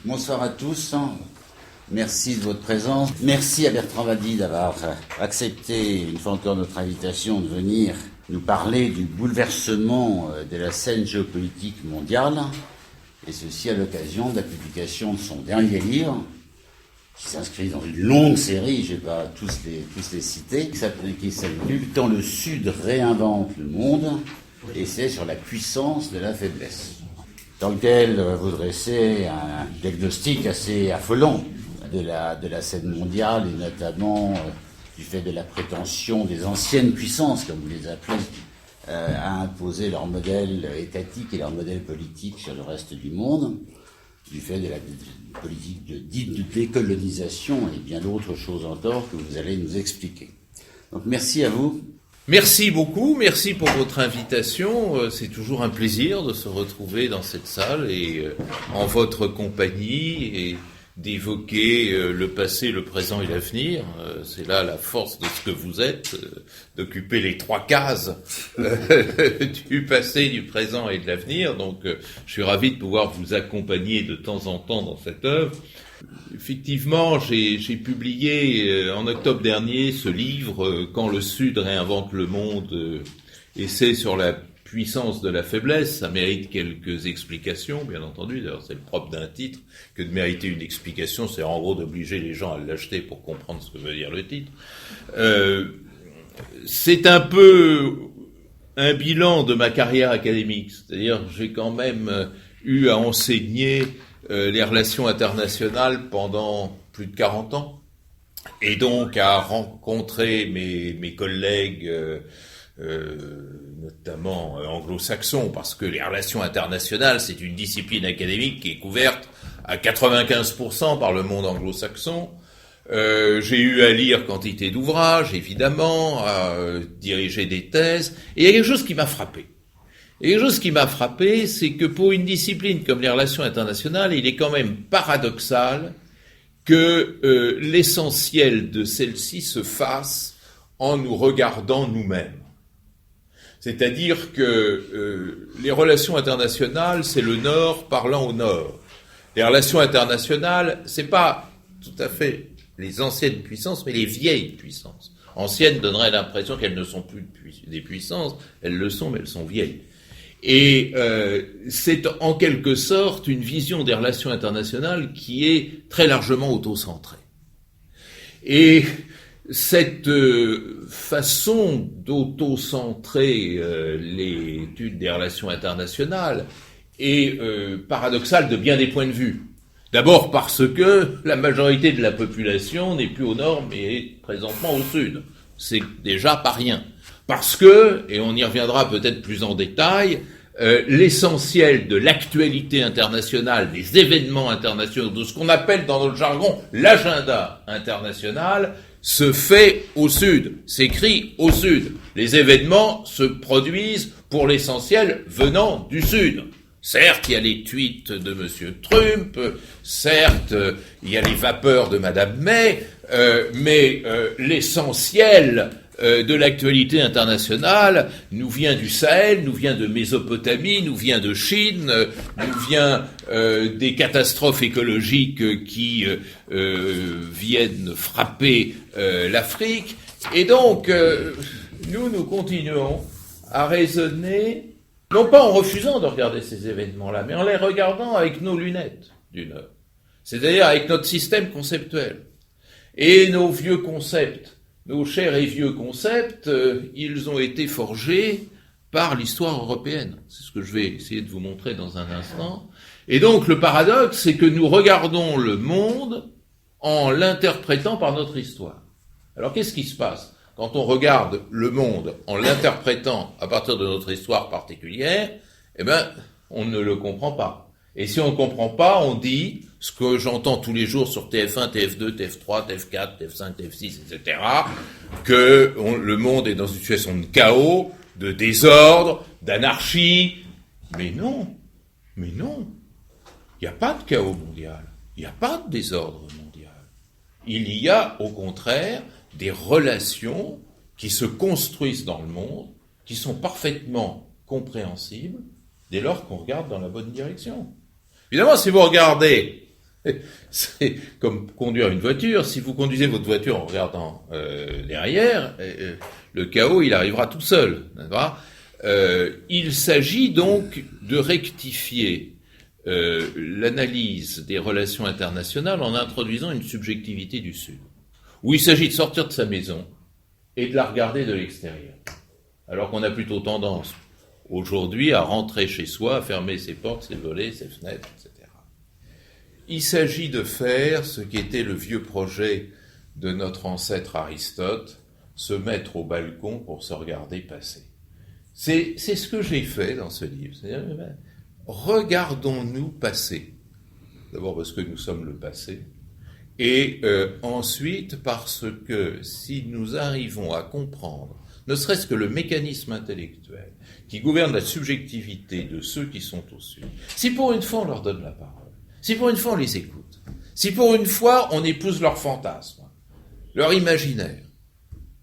Bonsoir à tous. Merci de votre présence. Merci à Bertrand Vady d'avoir accepté une fois encore notre invitation de venir nous parler du bouleversement de la scène géopolitique mondiale, et ceci à l'occasion de la publication de son dernier livre, qui s'inscrit dans une longue série, je ne vais pas tous les citer, qui s'appelle « Quand le Sud réinvente le monde », et c'est sur la puissance de la faiblesse, dans lequel vous dressez un diagnostic assez affolant de la scène mondiale, et notamment du fait de la prétention des anciennes puissances, comme vous les appelez, à imposer leur modèle étatique et leur modèle politique sur le reste du monde, du fait de la politique dite de décolonisation et bien d'autres choses encore que vous allez nous expliquer. Donc merci à vous. Merci beaucoup, merci pour votre invitation. C'est toujours un plaisir de se retrouver dans cette salle et en votre compagnie et d'évoquer le passé, le présent et l'avenir. C'est là la force de ce que vous êtes, d'occuper les trois cases du passé, du présent et de l'avenir. Donc je suis ravi de pouvoir vous accompagner de temps en temps dans cette œuvre. Effectivement, j'ai publié en octobre dernier ce livre « Quand le Sud réinvente le monde », essai sur la puissance de la faiblesse. Ça mérite quelques explications, bien entendu. D'ailleurs, c'est le propre d'un titre que de mériter une explication, c'est en gros d'obliger les gens à l'acheter pour comprendre ce que veut dire le titre. C'est un peu un bilan de ma carrière académique, c'est-à-dire j'ai quand même eu à enseigner les relations internationales pendant plus de 40 ans, et donc à rencontrer mes collègues, notamment anglo-saxons, parce que les relations internationales, c'est une discipline académique qui est couverte à 95% par le monde anglo-saxon. J'ai eu à lire quantité d'ouvrages, évidemment, à diriger des thèses, et il y a quelque chose qui m'a frappé. Et quelque chose qui m'a frappé, c'est que pour une discipline comme les relations internationales, il est quand même paradoxal que l'essentiel de celle-ci se fasse en nous regardant nous-mêmes. C'est-à-dire que les relations internationales, c'est le Nord parlant au Nord. Les relations internationales, c'est pas tout à fait les anciennes puissances, mais les vieilles puissances. Anciennes donneraient l'impression qu'elles ne sont plus des puissances, elles le sont, mais elles sont vieilles. Et c'est en quelque sorte une vision des relations internationales qui est très largement autocentrée. Et cette façon d'autocentrer l'étude des relations internationales est paradoxale de bien des points de vue. D'abord parce que la majorité de la population n'est plus au nord mais est présentement au sud. C'est déjà pas rien. Parce que, et on y reviendra peut-être plus en détail, l'essentiel de l'actualité internationale, des événements internationaux, de ce qu'on appelle dans notre jargon l'agenda international, se fait au sud, s'écrit au sud. Les événements se produisent pour l'essentiel venant du sud. Certes, il y a les tweets de M. Trump, certes, il y a les vapeurs de Mme May, mais l'essentiel de l'actualité internationale nous vient du Sahel, nous vient de Mésopotamie, nous vient de Chine, nous vient des catastrophes écologiques qui viennent frapper l'Afrique. Et donc, nous continuons à raisonner, non pas en refusant de regarder ces événements-là, mais en les regardant avec nos lunettes du Nord, c'est-à-dire avec notre système conceptuel. Et nos vieux concepts, nos chers et vieux concepts, ils ont été forgés par l'histoire européenne. C'est ce que je vais essayer de vous montrer dans un instant. Et donc le paradoxe, c'est que nous regardons le monde en l'interprétant par notre histoire. Alors qu'est-ce qui se passe quand on regarde le monde en l'interprétant à partir de notre histoire particulière? Eh ben, on ne le comprend pas. Et si on ne comprend pas, on dit ce que j'entends tous les jours sur TF1, TF2, TF3, TF4, TF5, TF6, etc., que le monde est dans une situation de chaos, de désordre, d'anarchie. Mais non. Il n'y a pas de chaos mondial. Il n'y a pas de désordre mondial. Il y a, au contraire, des relations qui se construisent dans le monde, qui sont parfaitement compréhensibles, dès lors qu'on regarde dans la bonne direction. Évidemment, si vous regardez C'est comme conduire une voiture. Si vous conduisez votre voiture en regardant derrière, le chaos, il arrivera tout seul. N'est-ce pas ? Il s'agit donc de rectifier l'analyse des relations internationales en introduisant une subjectivité du Sud, où il s'agit de sortir de sa maison et de la regarder de l'extérieur. Alors qu'on a plutôt tendance, aujourd'hui, à rentrer chez soi, à fermer ses portes, ses volets, ses fenêtres, etc. Il s'agit de faire ce qui était le vieux projet de notre ancêtre Aristote, se mettre au balcon pour se regarder passer. C'est ce que j'ai fait dans ce livre. C'est-à-dire, regardons-nous passer. D'abord parce que nous sommes le passé, et ensuite parce que si nous arrivons à comprendre, ne serait-ce que le mécanisme intellectuel qui gouverne la subjectivité de ceux qui sont au Sud, si pour une fois on leur donne la parole, si pour une fois on les écoute, si pour une fois on épouse leur fantasme, leur imaginaire,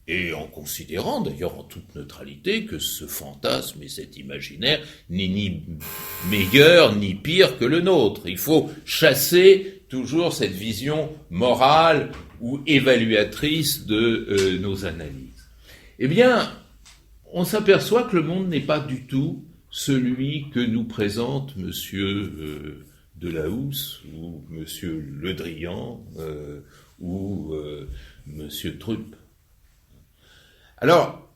et en considérant d'ailleurs en toute neutralité que ce fantasme et cet imaginaire n'est ni meilleur ni pire que le nôtre. Il faut chasser toujours cette vision morale ou évaluatrice de nos analyses. Eh bien, on s'aperçoit que le monde n'est pas du tout celui que nous présente monsieur Delahousse ou monsieur Le Drian ou monsieur Trupp. Alors,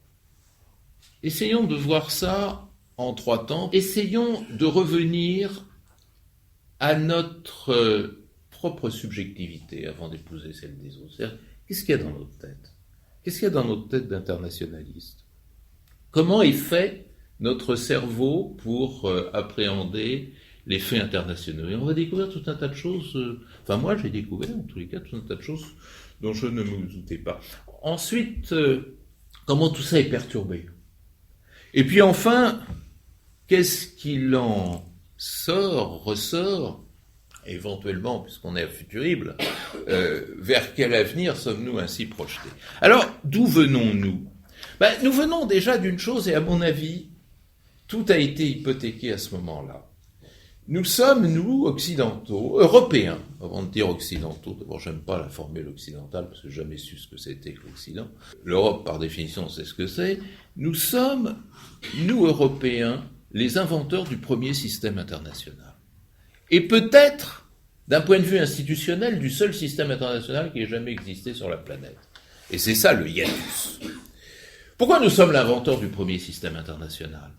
essayons de voir ça en 3 temps. Essayons de revenir à notre propre subjectivité avant d'épouser celle des autres. C'est-à-dire, qu'est-ce qu'il y a dans notre tête ? Qu'est-ce qu'il y a dans notre tête d'internationaliste ? Comment est fait notre cerveau pour appréhender les faits internationaux ? Et on va découvrir tout un tas de choses, enfin moi j'ai découvert en tous les cas tout un tas de choses dont je ne me doutais pas. Ensuite, comment tout ça est perturbé ? Et puis enfin, qu'est-ce qu'il en ressort, éventuellement, puisqu'on est à futurible, vers quel avenir sommes-nous ainsi projetés ? Alors, d'où venons-nous ? Nous venons déjà d'une chose, et à mon avis, tout a été hypothéqué à ce moment-là. Nous sommes, nous, occidentaux, européens, avant de dire occidentaux, d'abord j'aime pas la formule occidentale, parce que j'ai jamais su ce que c'était que l'Occident. L'Europe, par définition, sait ce que c'est. Nous sommes, nous, Européens, les inventeurs du premier système international. Et peut-être, d'un point de vue institutionnel, du seul système international qui ait jamais existé sur la planète. Et c'est ça le hiatus. Pourquoi nous sommes l'inventeur du premier système international ?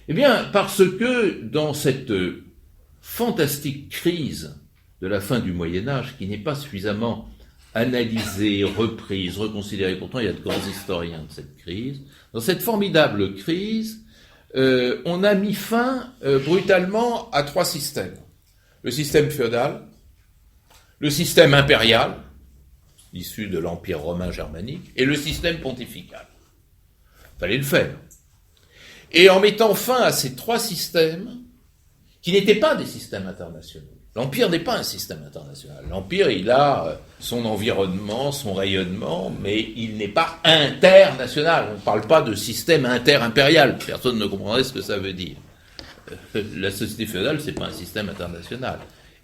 Eh bien, parce que dans cette fantastique crise de la fin du Moyen-Âge, qui n'est pas suffisamment analysée, reprise, reconsidérée, pourtant il y a de grands historiens de cette crise, dans cette formidable crise, on a mis fin brutalement à 3 systèmes. Le système féodal, le système impérial, issu de l'Empire romain germanique, et le système pontifical. Fallait le faire. Et en mettant fin à ces 3 systèmes, qui n'étaient pas des systèmes internationaux. L'Empire n'est pas un système international. L'Empire, il a son environnement, son rayonnement, mais il n'est pas international. On ne parle pas de système inter-impérial. Personne ne comprendrait ce que ça veut dire. La société féodale, c'est pas un système international.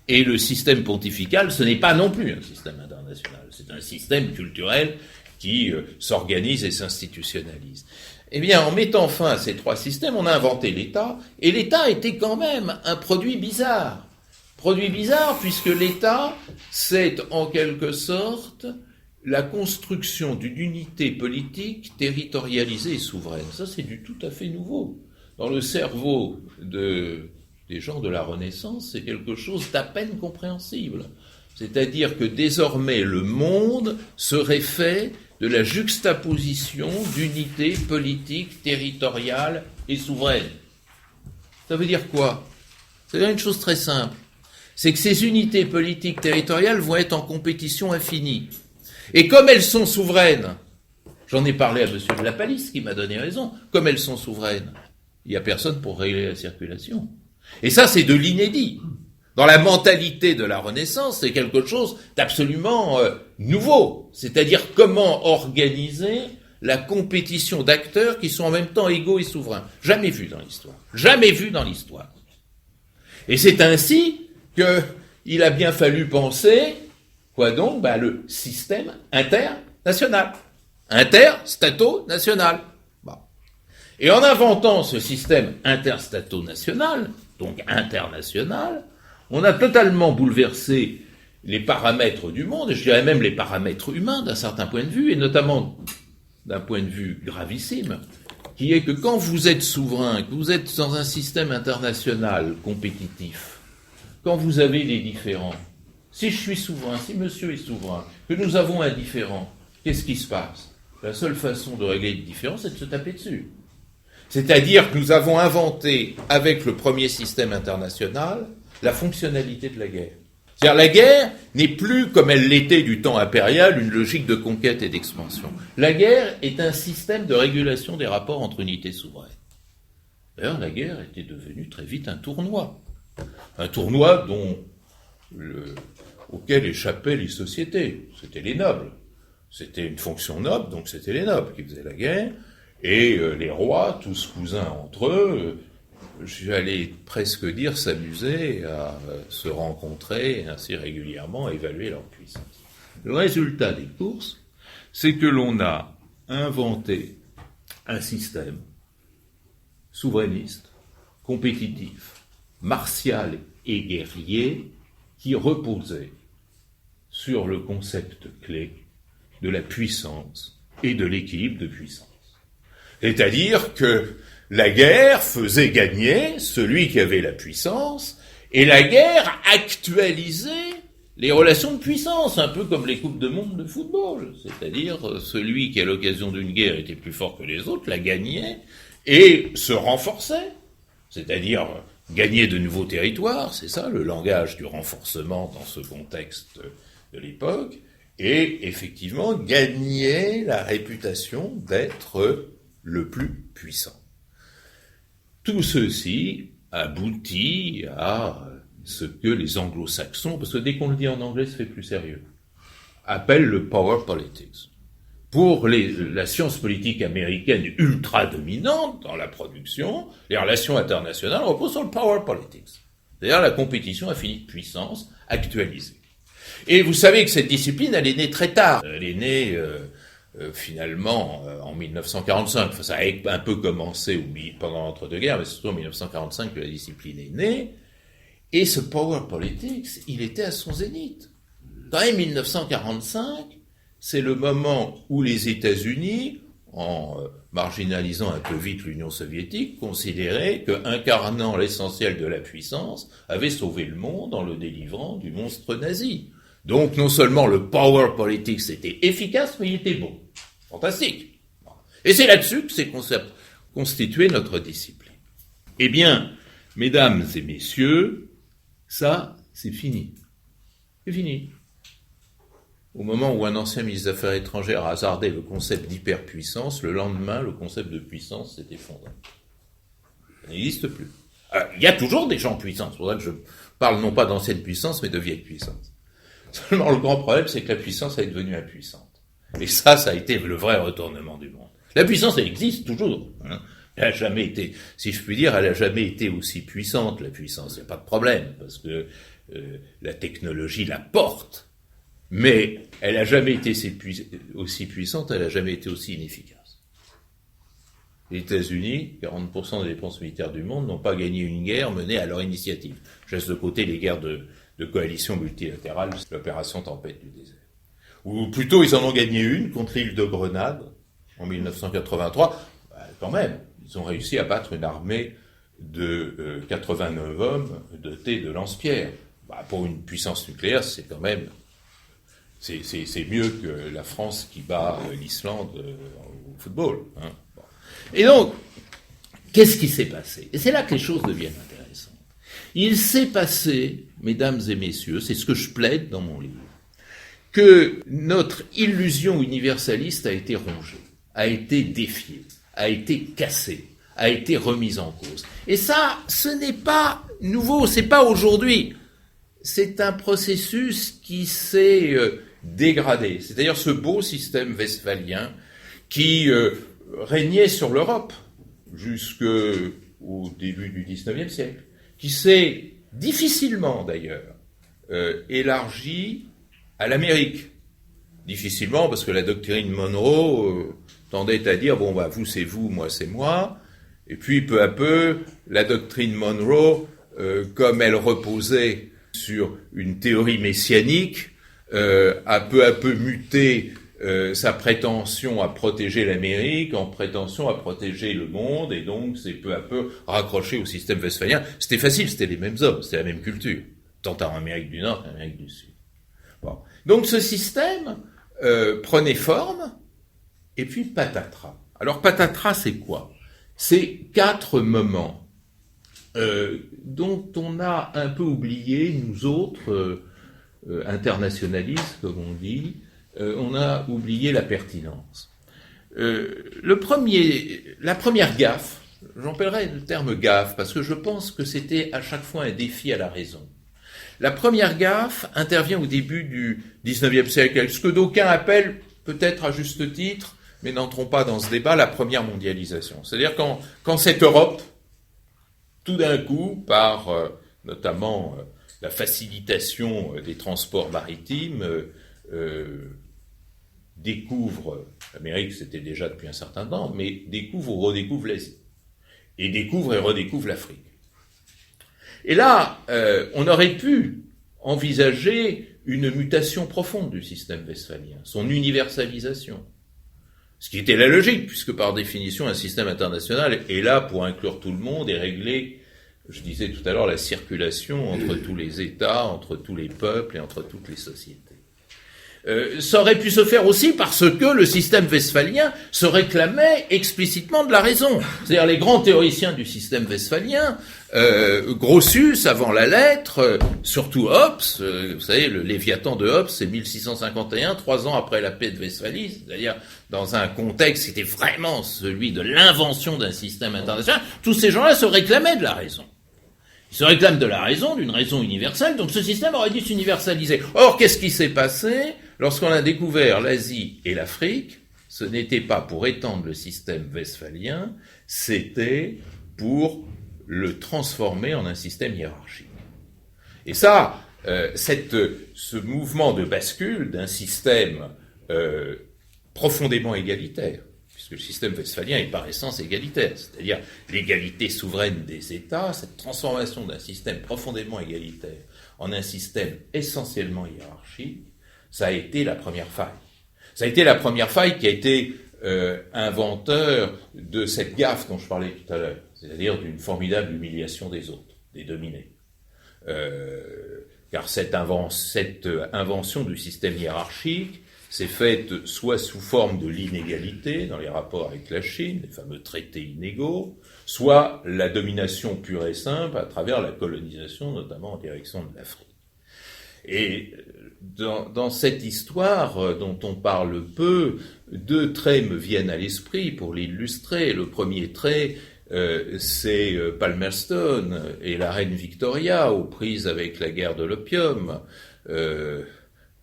Et le système pontifical, ce n'est pas non plus un système international. C'est un système culturel qui s'organise et s'institutionnalise. Eh bien, en mettant fin à ces 3 systèmes, on a inventé l'État, et l'État était quand même un produit bizarre. Produit bizarre puisque l'État, c'est en quelque sorte la construction d'une unité politique territorialisée et souveraine. Ça, c'est du tout à fait nouveau. Dans le cerveau des gens de la Renaissance, c'est quelque chose d'à peine compréhensible. C'est-à-dire que désormais, le monde serait fait de la juxtaposition d'unités politiques, territoriales et souveraines. Ça veut dire quoi ? Ça veut dire une chose très simple. C'est que ces unités politiques territoriales vont être en compétition infinie. Et comme elles sont souveraines, j'en ai parlé à M. de la Palisse qui m'a donné raison, comme elles sont souveraines, il n'y a personne pour régler la circulation. Et ça, c'est de l'inédit. Dans la mentalité de la Renaissance, c'est quelque chose d'absolument nouveau. C'est-à-dire comment organiser la compétition d'acteurs qui sont en même temps égaux et souverains. Jamais vu dans l'histoire. Jamais vu dans l'histoire. Et c'est ainsi il a bien fallu penser, quoi donc? Le système international. Interstato-national. Bon. Et en inventant ce système interstato-national, donc international, on a totalement bouleversé les paramètres du monde, et je dirais même les paramètres humains d'un certain point de vue, et notamment d'un point de vue gravissime, qui est que quand vous êtes souverain, que vous êtes dans un système international compétitif, quand vous avez des différends, si je suis souverain, si monsieur est souverain, que nous avons un différend, qu'est-ce qui se passe? La seule façon de régler les différends, c'est de se taper dessus. C'est-à-dire que nous avons inventé, avec le premier système international, la fonctionnalité de la guerre. C'est-à-dire la guerre n'est plus, comme elle l'était du temps impérial, une logique de conquête et d'expansion. La guerre est un système de régulation des rapports entre unités souveraines. D'ailleurs, la guerre était devenue très vite un tournoi. Un tournoi auquel échappaient les sociétés. C'était les nobles. C'était une fonction noble, donc c'était les nobles qui faisaient la guerre. Et les rois, tous cousins entre eux, j'allais presque dire s'amuser à se rencontrer et ainsi régulièrement évaluer leur puissance. Le résultat des courses, c'est que l'on a inventé un système souverainiste, compétitif, martial et guerrier qui reposait sur le concept clé de la puissance et de l'équilibre de puissance. C'est-à-dire que la guerre faisait gagner celui qui avait la puissance, et la guerre actualisait les relations de puissance, un peu comme les coupes de monde de football. C'est-à-dire, celui qui, à l'occasion d'une guerre, était plus fort que les autres, la gagnait et se renforçait. C'est-à-dire, gagner de nouveaux territoires, c'est ça le langage du renforcement dans ce contexte de l'époque, et effectivement, gagner la réputation d'être le plus puissant. Tout ceci aboutit à ce que les anglo-saxons, parce que dès qu'on le dit en anglais, ça fait plus sérieux, appellent le power politics. Pour la science politique américaine ultra dominante dans la production, les relations internationales reposent sur le power politics. C'est-à-dire la compétition infinie de puissance actualisée. Et vous savez que cette discipline, elle est née très tard. Elle est née finalement en 1945. Enfin, ça a un peu commencé pendant l'entre-deux-guerres, mais c'est surtout en 1945 que la discipline est née. Et ce power politics, il était à son zénith. Dans les 1945, c'est le moment où les États-Unis, en marginalisant un peu vite l'Union soviétique, considéraient qu'incarnant l'essentiel de la puissance, avait sauvé le monde en le délivrant du monstre nazi. Donc non seulement le power politics était efficace, mais il était beau. Fantastique. Et c'est là-dessus que s'est constituée notre discipline. Eh bien, mesdames et messieurs, ça, c'est fini. C'est fini. Au moment où un ancien ministre des Affaires étrangères a hasardé le concept d'hyperpuissance, le lendemain, le concept de puissance s'est effondré. Ça n'existe plus. Il y a toujours des gens puissants. C'est pour ça que je parle non pas d'ancienne puissance, mais de vieille puissance. Seulement, le grand problème, c'est que la puissance est devenue impuissante. Et ça a été le vrai retournement du monde. La puissance, elle existe toujours. Elle n'a jamais été, si je puis dire, elle n'a jamais été aussi puissante, la puissance. Il n'y a pas de problème, parce que la technologie la porte. Mais elle n'a jamais été aussi puissante, elle n'a jamais été aussi inefficace. Les États-Unis, 40% des dépenses militaires du monde, n'ont pas gagné une guerre menée à leur initiative. Je laisse de côté les guerres de coalition multilatérale, l'opération Tempête du désert. Ou plutôt, ils en ont gagné une contre l'île de Grenade, en 1983. Quand même, ils ont réussi à battre une armée de 89 hommes dotés de lance-pierres. Pour une puissance nucléaire, c'est quand même... C'est mieux que la France qui bat l'Islande au football. Hein. Bon. Et donc, qu'est-ce qui s'est passé? Et c'est là que les choses deviennent intéressantes. Il s'est passé, mesdames et messieurs, c'est ce que je plaide dans mon livre, que notre illusion universaliste a été rongée, a été défiée, a été cassée, a été remise en cause. Et ça, ce n'est pas nouveau, c'est pas aujourd'hui. C'est un processus qui s'est dégradé. C'est-à-dire ce beau système westphalien qui régnait sur l'Europe jusqu'au début du XIXe siècle, qui s'est difficilement d'ailleurs élargie à l'Amérique. Difficilement, parce que la doctrine Monroe tendait à dire, bon, bah, vous c'est vous, moi c'est moi. Et puis, peu à peu, la doctrine Monroe, comme elle reposait sur une théorie messianique, a peu à peu muté sa prétention à protéger l'Amérique en prétention à protéger le monde, et donc c'est peu à peu raccroché au système westphalien. C'était facile, c'était les mêmes hommes, c'était la même culture, tant en Amérique du Nord qu'en Amérique du Sud. Bon. Donc ce système prenait forme, et puis patatras. Alors patatras, c'est quoi? C'est 4 moments dont on a un peu oublié, nous autres, internationalistes, comme on dit, on a oublié la pertinence. La première gaffe, j'emploierai le terme gaffe, parce que je pense que c'était à chaque fois un défi à la raison. La première gaffe intervient au début du XIXe siècle, ce que d'aucuns appellent, peut-être à juste titre, mais n'entrons pas dans ce débat, la première mondialisation. C'est-à-dire quand cette Europe, tout d'un coup, par notamment la facilitation des transports maritimes, découvre, l'Amérique c'était déjà depuis un certain temps, mais découvre ou redécouvre l'Asie, et découvre et redécouvre l'Afrique. Et là, on aurait pu envisager une mutation profonde du système westphalien, son universalisation. Ce qui était la logique, puisque par définition, un système international est là pour inclure tout le monde et régler, je disais tout à l'heure, la circulation entre tous les États, entre tous les peuples et entre toutes les sociétés. Ça aurait pu se faire aussi parce que le système westphalien se réclamait explicitement de la raison. C'est-à-dire les grands théoriciens du système westphalien, Grotius avant la lettre, surtout Hobbes, vous savez, le Léviathan de Hobbes, c'est 1651, 3 ans après la paix de Westphalie, c'est-à-dire dans un contexte qui était vraiment celui de l'invention d'un système international, tous ces gens-là se réclamaient de la raison. Ils se réclament de la raison, d'une raison universelle, donc ce système aurait dû s'universaliser. Or, qu'est-ce qui s'est passé lorsqu'on a découvert l'Asie et l'Afrique? Ce n'était pas pour étendre le système westphalien, c'était pour le transformer en un système hiérarchique. Et ça, ce mouvement de bascule d'un système profondément égalitaire, puisque le système westphalien est par essence égalitaire, c'est-à-dire l'égalité souveraine des États, cette transformation d'un système profondément égalitaire en un système essentiellement hiérarchique, ça a été la première faille. Ça a été la première faille qui a été inventeur de cette gaffe dont je parlais tout à l'heure, c'est-à-dire d'une formidable humiliation des autres, des dominés. Car cette invention du système hiérarchique s'est faite soit sous forme de l'inégalité dans les rapports avec la Chine, les fameux traités inégaux, soit la domination pure et simple à travers la colonisation, notamment en direction de l'Afrique. Et dans cette histoire dont on parle peu, 2 traits me viennent à l'esprit pour l'illustrer. Le premier trait, c'est Palmerston et la reine Victoria aux prises avec la guerre de l'opium, que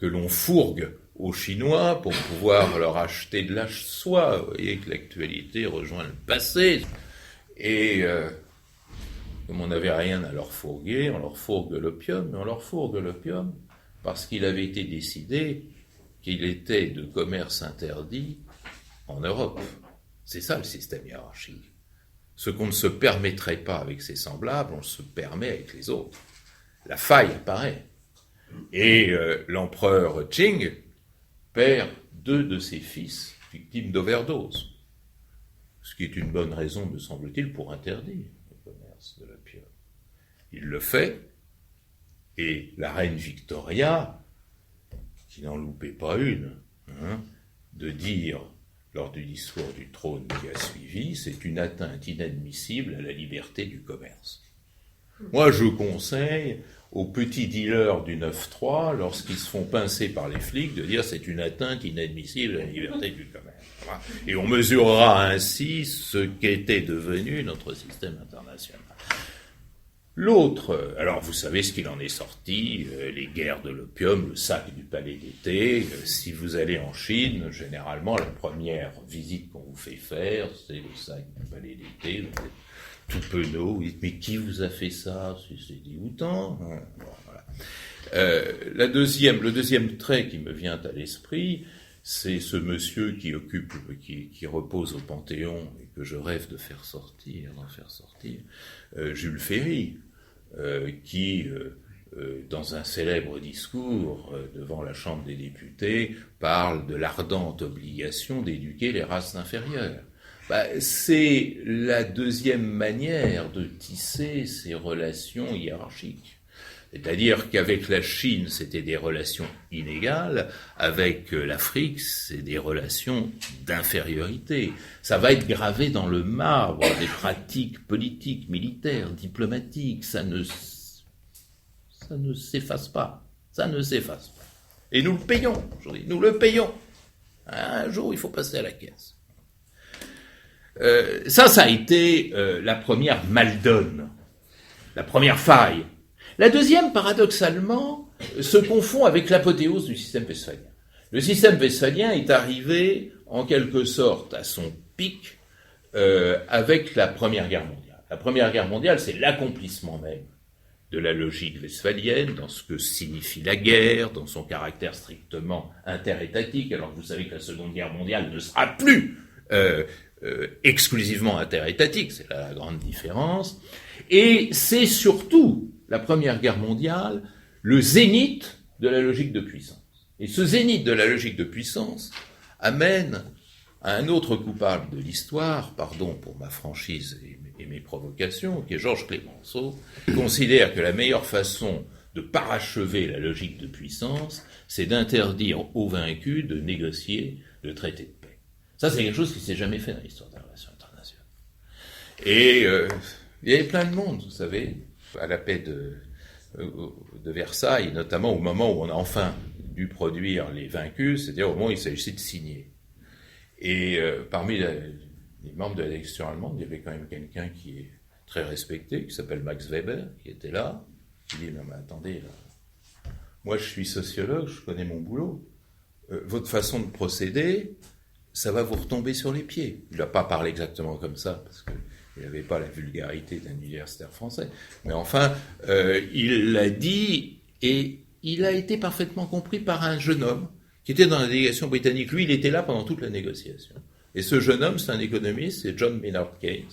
l'on fourgue aux Chinois pour pouvoir leur acheter de la soie. Vous voyez que l'actualité rejoint le passé. Et comme on n'avait rien à leur fourguer, on leur fourgue l'opium, mais on leur fourgue l'opium parce qu'il avait été décidé qu'il était de commerce interdit en Europe. C'est ça le système hiérarchique. Ce qu'on ne se permettrait pas avec ses semblables, on se permet avec les autres. La faille apparaît. Et l'empereur Qing perd 2 de ses fils victimes d'overdose. Ce qui est une bonne raison, me semble-t-il, pour interdire le commerce de l'opium. Il le fait, et la reine Victoria, qui n'en loupait pas une, de dire, lors du discours du trône qui a suivi, c'est une atteinte inadmissible à la liberté du commerce. Moi, je conseille aux petits dealers du 9-3, lorsqu'ils se font pincer par les flics, de dire c'est une atteinte inadmissible à la liberté du commerce. Voilà. Et on mesurera ainsi ce qu'était devenu notre système international. L'autre, alors vous savez ce qu'il en est sorti, les guerres de l'opium, le sac du palais d'été. Si vous allez en Chine, généralement la première visite qu'on vous fait faire, c'est le sac du palais d'été. Vous êtes tout penaud, vous dites mais qui vous a fait ça? C'est dégoûtant. Bon, voilà. Le deuxième trait qui me vient à l'esprit, c'est ce monsieur qui repose au Panthéon et que je rêve d'en faire sortir, Jules Ferry, qui, dans un célèbre discours devant la Chambre des députés, parle de l'ardente obligation d'éduquer les races inférieures. C'est la deuxième manière de tisser ces relations hiérarchiques. C'est-à-dire qu'avec la Chine, c'était des relations inégales, avec l'Afrique, c'est des relations d'infériorité. Ça va être gravé dans le marbre des pratiques politiques, militaires, diplomatiques, ça ne s'efface pas. Ça ne s'efface pas. Et nous le payons, aujourd'hui, nous le payons. Un jour, il faut passer à la caisse. Ça a été la première maldonne, la première faille. La deuxième, paradoxalement, se confond avec l'apothéose du système westphalien. Le système westphalien est arrivé, en quelque sorte, à son pic avec la Première Guerre mondiale. La Première Guerre mondiale, c'est l'accomplissement même de la logique westphalienne, dans ce que signifie la guerre, dans son caractère strictement interétatique, alors que vous savez que la Seconde Guerre mondiale ne sera plus exclusivement interétatique, c'est là la grande différence. Et c'est surtout, la Première Guerre mondiale, le zénith de la logique de puissance. Et ce zénith de la logique de puissance amène à un autre coupable de l'histoire, pardon pour ma franchise et mes provocations, qui est Georges Clemenceau, qui considère que la meilleure façon de parachever la logique de puissance, c'est d'interdire aux vaincus de négocier le traité de paix. Ça, c'est quelque chose qui ne s'est jamais fait dans l'histoire des relations internationales. Et il y avait plein de monde, vous savez, à la paix de Versailles, notamment au moment où on a enfin dû produire les vaincus, c'est-à-dire au moment où il s'agissait de signer. Et parmi les membres de la délégation allemande, il y avait quand même quelqu'un qui est très respecté, qui s'appelle Max Weber, qui était là, qui dit « Non mais attendez, là, moi je suis sociologue, je connais mon boulot, votre façon de procéder, ça va vous retomber sur les pieds. » Il n'a pas parlé exactement comme ça, parce qu'il n'avait pas la vulgarité d'un universitaire français. Mais enfin, il l'a dit, et il a été parfaitement compris par un jeune homme qui était dans la délégation britannique. Lui, il était là pendant toute la négociation. Et ce jeune homme, c'est un économiste, c'est John Maynard Keynes,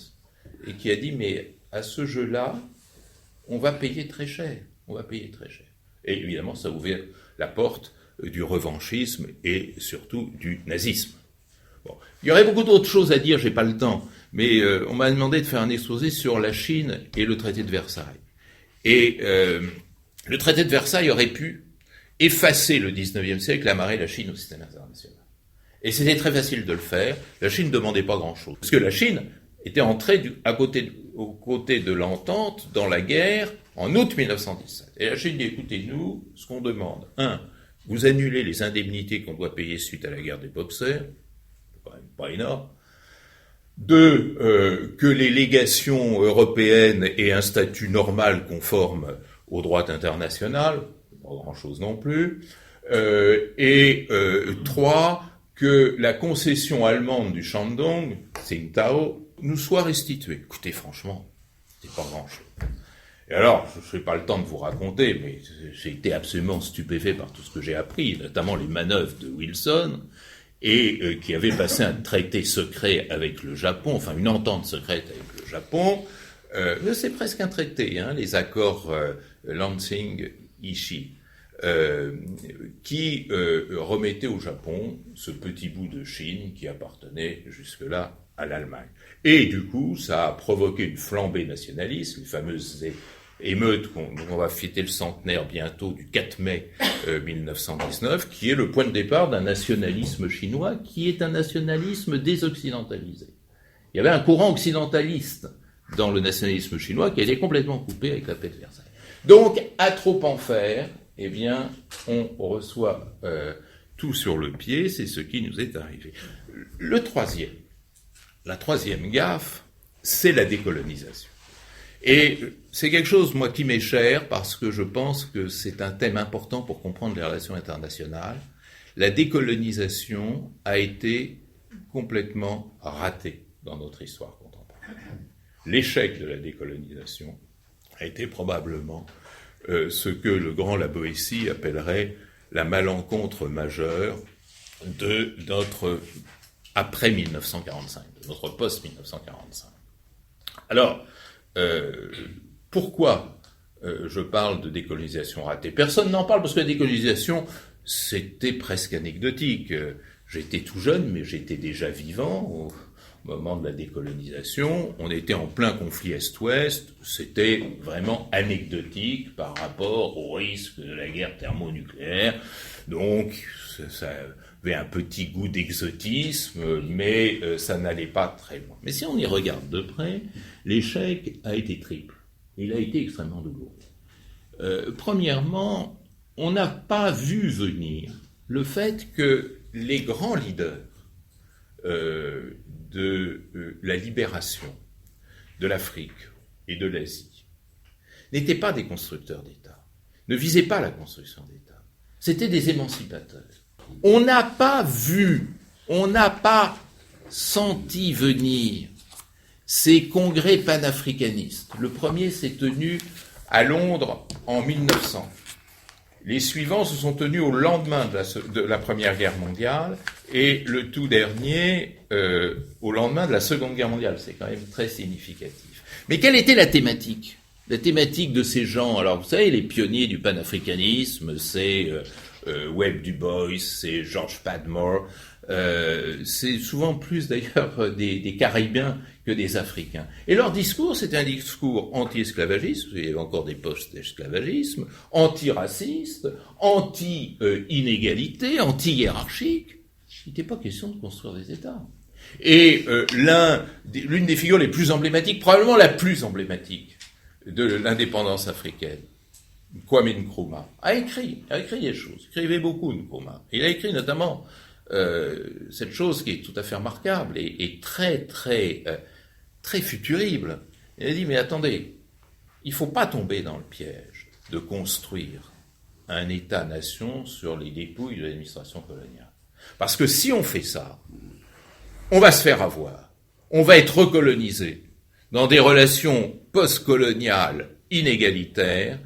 et qui a dit, mais à ce jeu-là, on va payer très cher. On va payer très cher. Et évidemment, ça a ouvert la porte du revanchisme et surtout du nazisme. Bon. Il y aurait beaucoup d'autres choses à dire, j'ai pas le temps, mais on m'a demandé de faire un exposé sur la Chine et le traité de Versailles. Et le traité de Versailles aurait pu effacer le 19e siècle, amarrer la Chine au système international. Et c'était très facile de le faire. La Chine ne demandait pas grand-chose. Parce que la Chine était entrée aux côtés de l'entente dans la guerre en août 1917. Et la Chine dit, écoutez, nous, ce qu'on demande, 1, vous annulez les indemnités qu'on doit payer suite à la guerre des Boxers, c'est quand même pas énorme. 2, que les légations européennes aient un statut normal conforme au droit international, pas grand-chose non plus. 3, que la concession allemande du Shandong, Tsingtao, nous soit restituée. Écoutez, franchement, c'est pas grand-chose. Et alors, je n'ai pas le temps de vous raconter, mais j'ai été absolument stupéfait par tout ce que j'ai appris, notamment les manœuvres de Wilson, et qui avait passé un traité secret avec le Japon, enfin une entente secrète avec le Japon. C'est presque un traité, hein, les accords Lansing-Ishii. Qui remettait au Japon ce petit bout de Chine qui appartenait jusque-là à l'Allemagne. Et du coup, ça a provoqué une flambée nationaliste, les fameuses émeutes on va fêter le centenaire bientôt du 4 mai 1919, qui est le point de départ d'un nationalisme chinois qui est un nationalisme désoccidentalisé. Il y avait un courant occidentaliste dans le nationalisme chinois qui a été complètement coupé avec la paix de Versailles. Donc, à trop en faire, eh bien, on reçoit tout sur le pied, c'est ce qui nous est arrivé. La troisième gaffe, c'est la décolonisation. Et c'est quelque chose, moi, qui m'est cher, parce que je pense que c'est un thème important pour comprendre les relations internationales. La décolonisation a été complètement ratée dans notre histoire contemporaine. L'échec de la décolonisation a été probablement ce que le grand La Boétie appellerait la malencontre majeure de notre après 1945, de notre post-1945. Alors, pourquoi je parle de décolonisation ratée? Personne n'en parle parce que la décolonisation, c'était presque anecdotique. J'étais tout jeune, mais j'étais déjà vivant au moment de la décolonisation. On était en plein conflit Est-Ouest. C'était vraiment anecdotique par rapport au risque de la guerre thermonucléaire. Donc, ça avait un petit goût d'exotisme, mais ça n'allait pas très loin. Mais si on y regarde de près, l'échec a été triple. Il a été extrêmement douloureux. Premièrement, on n'a pas vu venir le fait que les grands leaders de la libération de l'Afrique et de l'Asie n'étaient pas des constructeurs d'État, ne visaient pas la construction d'État. C'était des émancipateurs. On n'a pas vu, on n'a pas senti venir ces congrès panafricanistes. Le premier s'est tenu à Londres en 1900. Les suivants se sont tenus au lendemain de la Première Guerre mondiale et le tout dernier au lendemain de la Seconde Guerre mondiale. C'est quand même très significatif. Mais quelle était la thématique? La thématique de ces gens, alors vous savez, les pionniers du panafricanisme, c'est Webb Du Bois, c'est George Padmore, c'est souvent plus d'ailleurs des Caribéens que des Africains. Et leur discours, c'était un discours anti-esclavagisme, il y avait encore des post-esclavagisme, anti-raciste, anti-inégalité, anti-hiérarchique. Il n'était pas question de construire des États. Et l'une des figures les plus emblématiques, probablement la plus emblématique de l'indépendance africaine, Kwame Nkrumah, a écrit des choses. Il écrivait beaucoup, Nkrumah. Il a écrit notamment cette chose qui est tout à fait remarquable et très, très, très futurible. Il a dit, mais attendez, il ne faut pas tomber dans le piège de construire un État-nation sur les dépouilles de l'administration coloniale. Parce que si on fait ça, on va se faire avoir. On va être recolonisé dans des relations post-coloniales inégalitaires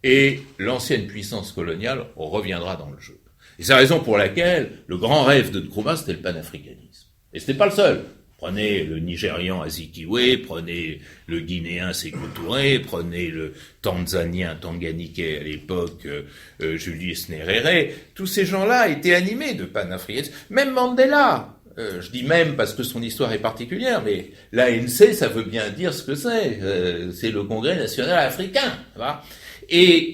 et l'ancienne puissance coloniale reviendra dans le jeu. Et c'est la raison pour laquelle le grand rêve de Nkrumah, c'était le panafricanisme. Et ce n'était pas le seul. Prenez le Nigérian Azikiwe, prenez le Guinéen Sékou Touré, prenez le Tanzanien Tanganiquais à l'époque, Julius Nyerere. Tous ces gens-là étaient animés de panafricanisme. Même Mandela. Je dis même parce que son histoire est particulière, mais l'ANC, ça veut bien dire ce que c'est. C'est le Congrès national africain. Voilà. Et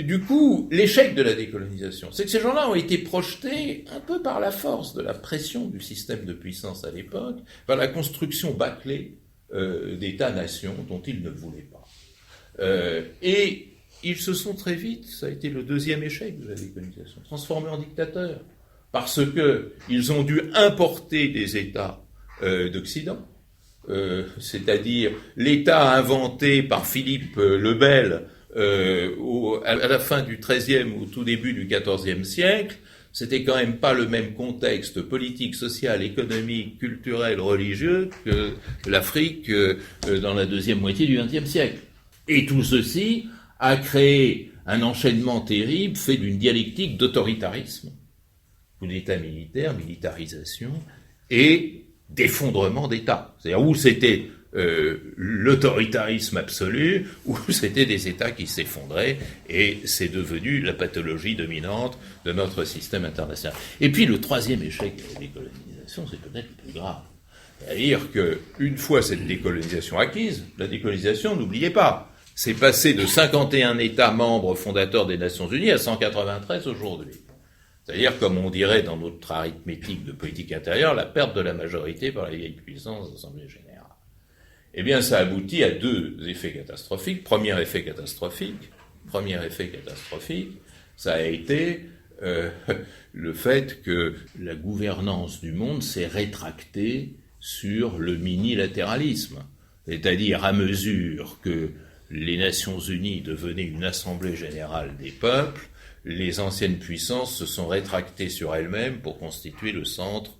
du coup, l'échec de la décolonisation, c'est que ces gens-là ont été projetés un peu par la force de la pression du système de puissance à l'époque, par la construction bâclée d'États-nations dont ils ne voulaient pas. Et ils se sont très vite, ça a été le deuxième échec de la décolonisation, transformés en dictateurs, parce que ils ont dû importer des États d'Occident, c'est-à-dire l'État inventé par Philippe le Bel à la fin du XIIIe ou au tout début du XIVe siècle, c'était quand même pas le même contexte politique, social, économique, culturel, religieux que l'Afrique dans la deuxième moitié du XXe siècle. Et tout ceci a créé un enchaînement terrible fait d'une dialectique d'autoritarisme, coup d'État militaire, militarisation et d'effondrement d'État. C'est-à-dire où c'était l'autoritarisme absolu, où c'était des États qui s'effondraient, et c'est devenu la pathologie dominante de notre système international. Et puis le troisième échec de la décolonisation, c'est peut-être le plus grave. C'est-à-dire qu'une fois cette décolonisation acquise, la décolonisation, n'oubliez pas, c'est passé de 51 États membres fondateurs des Nations Unies à 193 aujourd'hui. C'est-à-dire, comme on dirait dans notre arithmétique de politique intérieure, la perte de la majorité par la vieille puissance d'Assemblée générale. Eh bien, ça aboutit à deux effets catastrophiques. Premier effet catastrophique, ça a été le fait que la gouvernance du monde s'est rétractée sur le minilatéralisme. C'est-à-dire, à mesure que les Nations Unies devenaient une assemblée générale des peuples, les anciennes puissances se sont rétractées sur elles-mêmes pour constituer le centre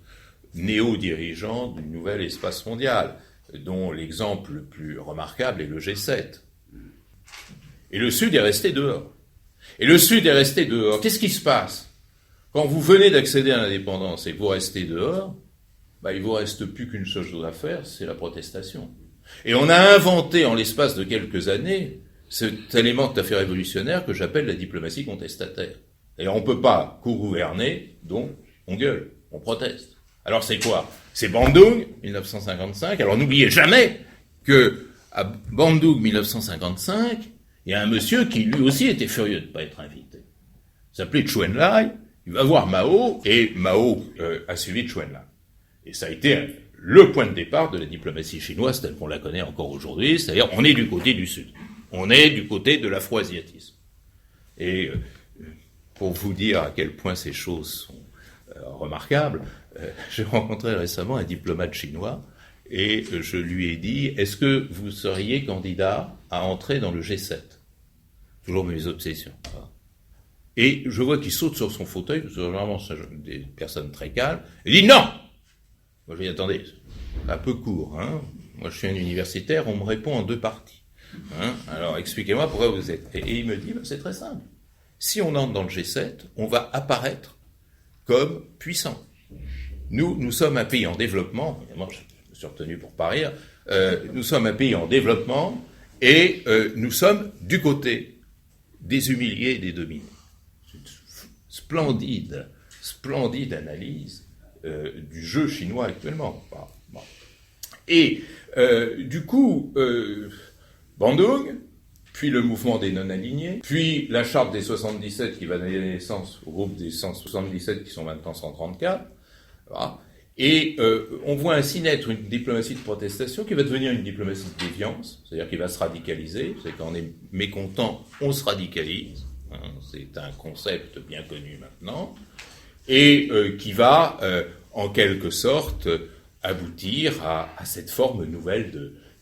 néo-dirigeant du nouvel espace mondial, dont l'exemple le plus remarquable est le G7. Et le Sud est resté dehors. Et le Sud est resté dehors. Qu'est-ce qui se passe? Quand vous venez d'accéder à l'indépendance et que vous restez dehors, il vous reste plus qu'une chose à faire, c'est la protestation. Et on a inventé en l'espace de quelques années cet élément tout à fait révolutionnaire que j'appelle la diplomatie contestataire. Et on peut pas co-gouverner, donc on gueule, on proteste. Alors c'est quoi? C'est Bandung, 1955. Alors n'oubliez jamais que à Bandung, 1955, il y a un monsieur qui lui aussi était furieux de ne pas être invité. Il s'appelait Chou En-lai, il va voir Mao, et Mao a suivi Chou En-lai. Et ça a été le point de départ de la diplomatie chinoise telle qu'on la connaît encore aujourd'hui, c'est-à-dire on est du côté du Sud. On est du côté de l'afro-asiatisme. Et pour vous dire à quel point ces choses sont remarquables, j'ai rencontré récemment un diplomate chinois et je lui ai dit, est-ce que vous seriez candidat à entrer dans le G7? Toujours mes obsessions. Et je vois qu'il saute sur son fauteuil, parce que généralement c'est des personnes très calmes, il dit non. Moi je lui dis, attendez, c'est un peu court, hein. Moi je suis un universitaire, on me répond en 2 parties. Hein, alors expliquez-moi pourquoi vous êtes. Et il me dit, c'est très simple. Si on entre dans le G7, on va apparaître comme puissant. Nous sommes un pays en développement, évidemment je me suis retenu pour pas rire, nous sommes un pays en développement et nous sommes du côté des humiliés et des dominés. C'est une splendide analyse du jeu chinois actuellement. Bon. Et du coup, Bandung, puis le mouvement des non-alignés, puis la charte des 77 qui va donner naissance au groupe des 177 qui sont maintenant 134, voilà. Et on voit ainsi naître une diplomatie de protestation qui va devenir une diplomatie de déviance, c'est-à-dire qui va se radicaliser, c'est quand on est mécontent, on se radicalise, hein, c'est un concept bien connu maintenant, et qui va en quelque sorte aboutir à cette forme nouvelle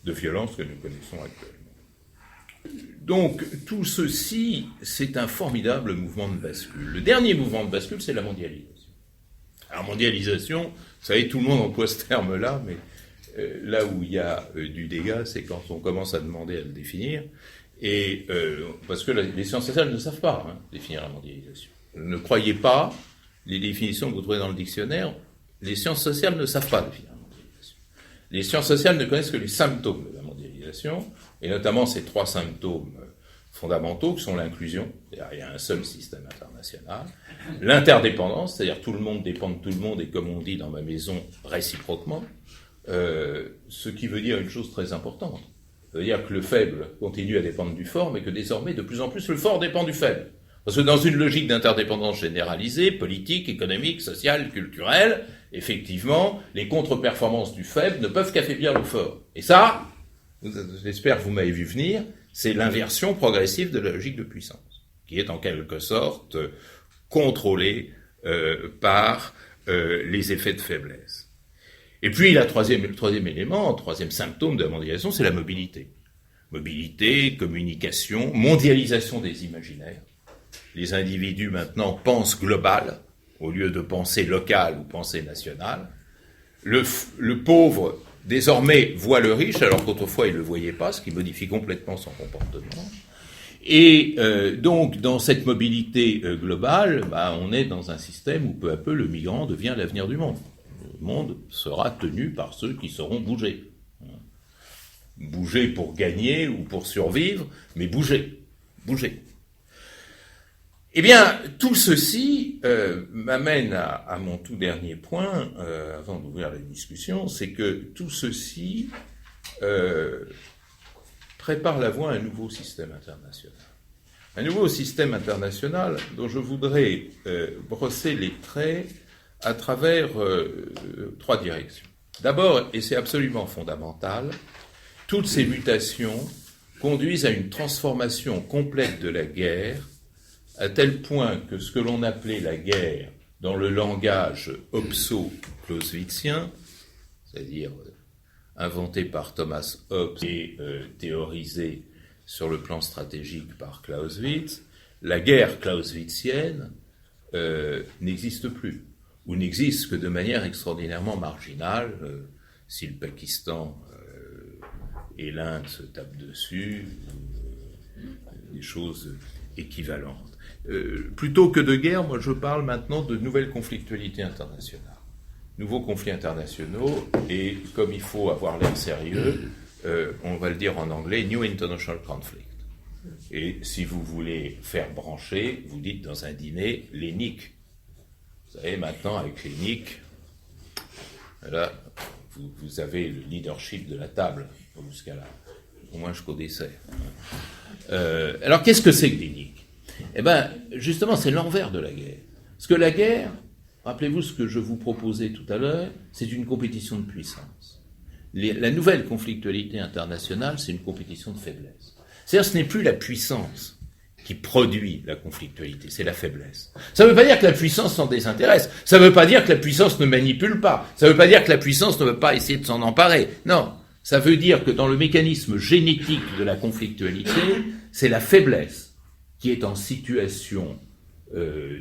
de violence que nous connaissons actuellement. Donc, tout ceci, c'est un formidable mouvement de bascule. Le dernier mouvement de bascule, c'est la mondialisation. Alors, mondialisation, vous savez, tout le monde emploie ce terme-là, mais là où il y a du dégât, c'est quand on commence à demander à le définir, et parce que les sciences sociales ne savent pas définir la mondialisation. Ne croyez pas les définitions que vous trouvez dans le dictionnaire, les sciences sociales ne savent pas définir la mondialisation. Les sciences sociales ne connaissent que les symptômes de la mondialisation, et notamment ces 3 symptômes fondamentaux qui sont l'inclusion, c'est-à-dire il y a un seul système international, l'interdépendance, c'est-à-dire tout le monde dépend de tout le monde et comme on dit dans ma maison, réciproquement, ce qui veut dire une chose très importante. Ça veut dire que le faible continue à dépendre du fort, mais que désormais, de plus en plus, le fort dépend du faible. Parce que dans une logique d'interdépendance généralisée, politique, économique, sociale, culturelle, effectivement, les contre-performances du faible ne peuvent qu'affaiblir le fort. Et ça, j'espère que vous m'avez vu venir, c'est l'inversion progressive de la logique de puissance, qui est en quelque sorte contrôlée par les effets de faiblesse. Et puis le troisième symptôme de la mondialisation, c'est la mobilité. Mobilité, communication, mondialisation des imaginaires. Les individus maintenant pensent global au lieu de penser local ou penser national. Le pauvre désormais voit le riche, alors qu'autrefois il ne le voyait pas, ce qui modifie complètement son comportement. Et donc, dans cette mobilité globale, on est dans un système où peu à peu le migrant devient l'avenir du monde. Le monde sera tenu par ceux qui sauront bouger. Bouger pour gagner ou pour survivre, mais bouger. Eh bien, tout ceci m'amène à mon tout dernier point, avant d'ouvrir la discussion, c'est que tout ceci prépare la voie à un nouveau système international. Un nouveau système international dont je voudrais brosser les traits à travers 3 directions. D'abord, et c'est absolument fondamental, toutes ces mutations conduisent à une transformation complète de la guerre, à tel point que ce que l'on appelait la guerre dans le langage Hobbesio-clausewitzien, c'est-à-dire inventé par Thomas Hobbes et théorisé sur le plan stratégique par Clausewitz, la guerre clausewitzienne n'existe plus, ou n'existe que de manière extraordinairement marginale, si le Pakistan et l'Inde se tapent dessus, des choses équivalentes. Plutôt que de guerre, moi je parle maintenant de nouvelles conflictualités internationales. Nouveaux conflits internationaux, et comme il faut avoir l'air sérieux, on va le dire en anglais, New International Conflict. Et si vous voulez faire brancher, vous dites dans un dîner, les NIC. Vous savez, maintenant, avec les NIC, là, vous avez le leadership de la table, jusqu'à là, au moins jusqu'au dessert. Alors, qu'est-ce que c'est que les NIC ? Eh bien, justement, c'est l'envers de la guerre. Parce que la guerre, rappelez-vous ce que je vous proposais tout à l'heure, c'est une compétition de puissance. La nouvelle conflictualité internationale, c'est une compétition de faiblesse. C'est-à-dire, ce n'est plus la puissance qui produit la conflictualité, c'est la faiblesse. Ça ne veut pas dire que la puissance s'en désintéresse, ça ne veut pas dire que la puissance ne manipule pas, ça ne veut pas dire que la puissance ne veut pas essayer de s'en emparer. Non, ça veut dire que dans le mécanisme génétique de la conflictualité, c'est la faiblesse qui est en situation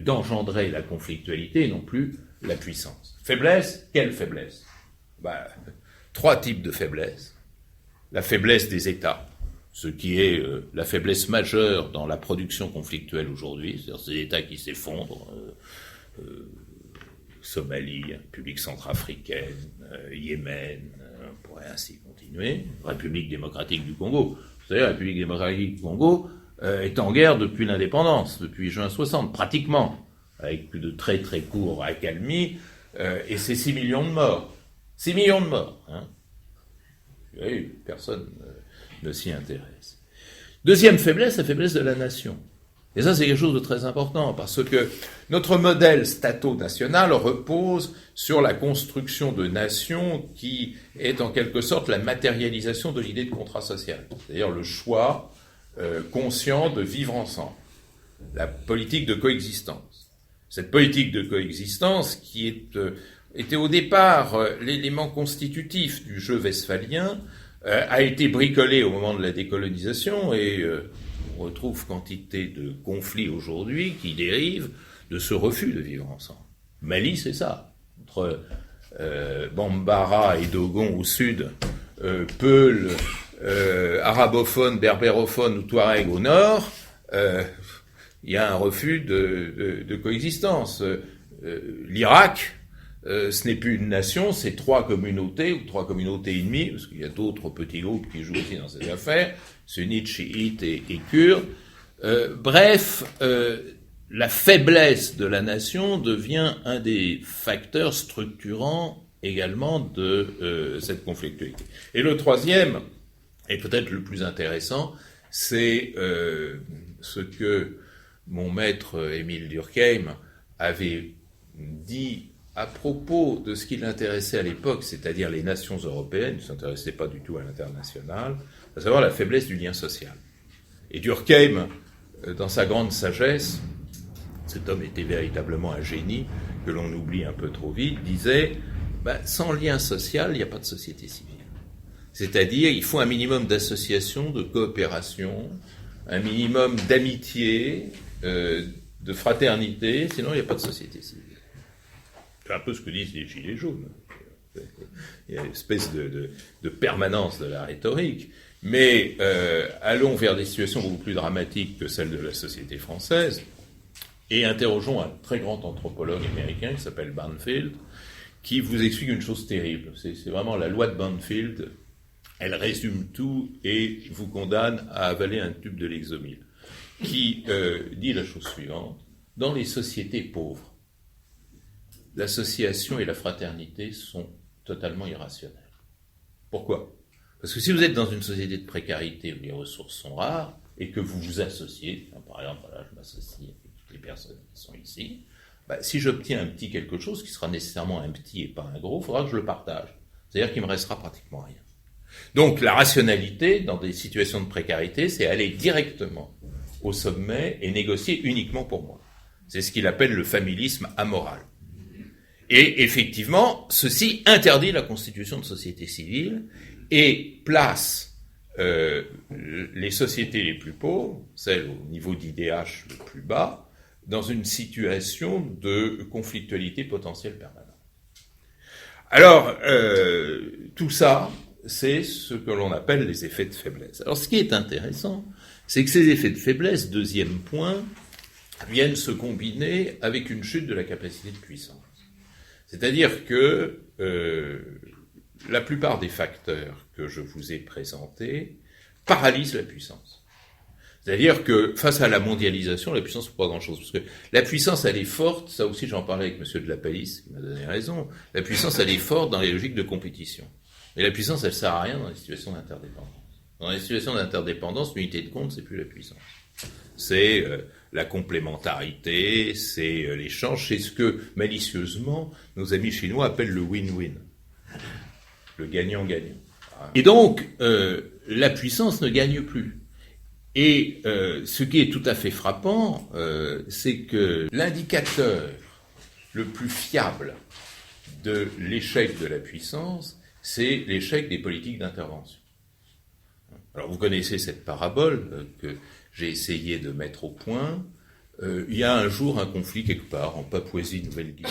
d'engendrer la conflictualité et non plus la puissance. Faiblesse, quelle faiblesse ? 3 types de faiblesse. La faiblesse des États, ce qui est la faiblesse majeure dans la production conflictuelle aujourd'hui, c'est-à-dire ces États qui s'effondrent, Somalie, République centrafricaine, Yémen, on pourrait ainsi continuer, République démocratique du Congo. Vous savez, la République démocratique du Congo est en guerre depuis l'indépendance, depuis juin 60, pratiquement, avec plus de très très courts accalmies, et c'est 6 millions de morts. 6 millions de morts, hein. Oui, personne ne s'y intéresse. Deuxième faiblesse, la faiblesse de la nation. Et ça, c'est quelque chose de très important, parce que notre modèle stato-national repose sur la construction de nations qui est en quelque sorte la matérialisation de l'idée de contrat social, c'est-à-dire le choix conscient de vivre ensemble, la politique de coexistence. Cette politique de coexistence qui était au départ l'élément constitutif du jeu westphalien, a été bricolée au moment de la décolonisation, et on retrouve quantité de conflits aujourd'hui qui dérivent de ce refus de vivre ensemble. Mali, c'est ça. Entre Bambara et Dogon au sud, Peul, arabophone, berbérophone ou Touareg au nord, il y a un refus de coexistence. L'Irak, ce n'est plus une nation, c'est 3 communautés, ou 3 communautés et demie, parce qu'il y a d'autres petits groupes qui jouent aussi dans ces affaires, sunnites, chiites et kurdes. Bref, la faiblesse de la nation devient un des facteurs structurants également de cette conflictualité. Et le troisième, et peut-être le plus intéressant, c'est ce que mon maître Émile Durkheim avait dit à propos de ce qui l'intéressait à l'époque, c'est-à-dire les nations européennes, il ne s'intéressait pas du tout à l'international, à savoir la faiblesse du lien social. Et Durkheim, dans sa grande sagesse, cet homme était véritablement un génie, que l'on oublie un peu trop vite, disait sans lien social, il n'y a pas de société civile. C'est-à-dire, il faut un minimum d'association, de coopération, un minimum d'amitié, de fraternité, sinon il n'y a pas de société civile. C'est un peu ce que disent les Gilets jaunes. Il y a une espèce de permanence de la rhétorique. Mais allons vers des situations beaucoup plus dramatiques que celles de la société française et interrogeons un très grand anthropologue américain qui s'appelle Banfield, qui vous explique une chose terrible. C'est vraiment la loi de Banfield. Elle résume tout et vous condamne à avaler un tube de Lexomil, qui dit la chose suivante. Dans les sociétés pauvres, l'association et la fraternité sont totalement irrationnelles. Pourquoi ? Parce que si vous êtes dans une société de précarité où les ressources sont rares et que vous vous associez, par exemple, voilà, je m'associe avec toutes les personnes qui sont ici, si j'obtiens un petit quelque chose, qui sera nécessairement un petit et pas un gros, il faudra que je le partage. C'est-à-dire qu'il me restera pratiquement rien. Donc la rationalité, dans des situations de précarité, c'est aller directement au sommet et négocier uniquement pour moi. C'est ce qu'il appelle le familisme amoral. Et effectivement, ceci interdit la constitution de société civile et place les sociétés les plus pauvres, celles au niveau d'IDH le plus bas, dans une situation de conflictualité potentielle permanente. Alors, tout ça, c'est ce que l'on appelle les effets de faiblesse. Alors, ce qui est intéressant, c'est que ces effets de faiblesse, deuxième point, viennent se combiner avec une chute de la capacité de puissance. C'est-à-dire que la plupart des facteurs que je vous ai présentés paralysent la puissance. C'est-à-dire que face à la mondialisation, la puissance ne fait pas grand-chose. Parce que la puissance, elle est forte, ça aussi j'en parlais avec M. de la Palisse, qui m'a donné raison, la puissance, elle est forte dans les logiques de compétition. Et la puissance, elle ne sert à rien dans les situations d'interdépendance. Dans les situations d'interdépendance, l'unité de compte, c'est plus la puissance. C'est la complémentarité, c'est l'échange, c'est ce que, malicieusement, nos amis chinois appellent le win-win. Le gagnant-gagnant. Et donc, la puissance ne gagne plus. Et ce qui est tout à fait frappant, c'est que l'indicateur le plus fiable de l'échec de la puissance, c'est l'échec des politiques d'intervention. Alors vous connaissez cette parabole que j'ai essayé de mettre au point. Il y a un jour un conflit quelque part en Papouasie-Nouvelle-Guinée.